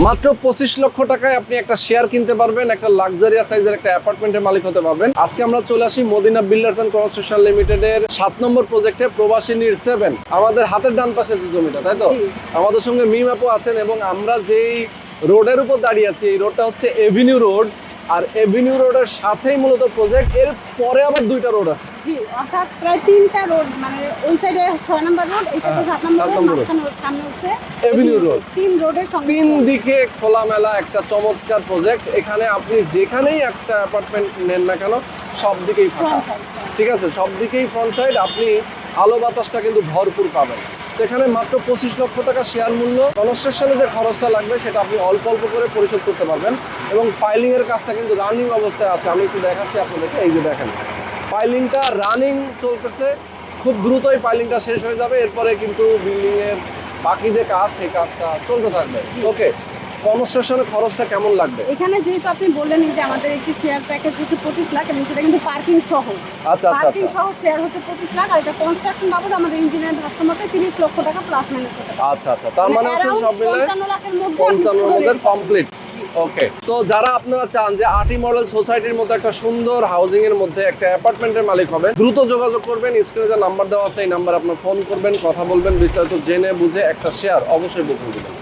মাত্র 25 লক্ষ টাকায় আপনি একটা শেয়ার কিনতে পারবেন, একটা লাক্সারিয়াস সাইজের একটা অ্যাপার্টমেন্টের মালিক হতে পারবেন। আজকে আমরা চলে আসি মদিনা বিল্ডার্স এন্ড কনস্ট্রাকশন লিমিটেডের 7 নম্বর প্রজেক্টে, প্রবাসী নির 7। আমাদের হাতের ডান পাশে যে জমিটা, তাই তো? আমাদের সঙ্গে মিম আপু আছেন এবং আমরা যেই রোডের উপর দাঁড়িয়ে আছি, এই রোডটা হচ্ছে এভিনিউ রোড। আর এভিনিউ রোডের সাথেই মূলত প্রজেক্ট, এর পরে আবার 2টা রোড আছে। জি, অর্থাৎ প্রায় 3টা রোড, মানে ওই সাইডে 6 নম্বর রোড, এই সাইডে 7 নম্বর রোড, মাঝখানে সামনে হচ্ছে এভিনিউ রোড। 3 রোডের সঙ্গে 3 দিকে খোলামেলা একটা চমৎকার প্রজেক্ট। এখানে আপনি যেখানেই একটা অ্যাপার্টমেন্ট নেন না কেন, সব দিকেই ফাঁকা, ঠিক আছে? সব দিকেই ফ্রন্ট সাইড, আপনি আলো বাতাসটা কিন্তু ভরপুর পাবেন। তো এখানে মাত্র 25 লক্ষ টাকা শেয়ার মূল্য। কনস্ট্রাকশনে যে খরচটা লাগবে সেটা আপনি অল্প অল্প করে পরিশোধ করতে পারবেন। এবং পাইলিং এর কাজটা কিন্তু রানিং অবস্থায় আছে। আমি একটু দেখাচ্ছি আপনাদেরকে, এই যে দেখেন পাইলিংটা রানিং চলতেছে। খুব দ্রুতই পাইলিংটা শেষ হয়ে যাবে, এরপরে কিন্তু বিল্ডিং এর বাকি যে কাজ, সেই কাজটা চলতে থাকবে। ওকে, কনস্ট্রাকশনের খরচটা কেমন লাগবে? এখানে যেহেতু আপনি বললেন যে আমাদের একটি শেয়ার প্যাকেজ হচ্ছে 25 লাখ, এবং সেটা কিন্তু পার্কিং সহ। আচ্ছা, পার্কিং সহ শেয়ার হচ্ছে 25 লাখ, আর এটা কনস্ট্রাকশন বাবদ আমাদের ইঞ্জিনিয়ার ভাষ্যমতে 30 লক্ষ টাকা প্লাস মাইনাস হতে পারে। আচ্ছা, তার মানে হচ্ছে সব মিলে 55 লাখের মধ্যে 55 এর মধ্যে কমপ্লিট। ওকে, তো যারা আপনারা চান যে আটি মডেল সোসাইটির মধ্যে একটা সুন্দর হাউজিং এর মধ্যে একটা অ্যাপার্টমেন্টের মালিক হবেন, দ্রুত যোগাযোগ করবেন। স্ক্রিনে যে নাম্বার দেওয়া আছে, এই নাম্বার আপনার ফোন করবেন, কথা বলবেন, বিস্তারিত জেনে বুঝে একটা শেয়ার অবশ্যই বুকিং দিবেন।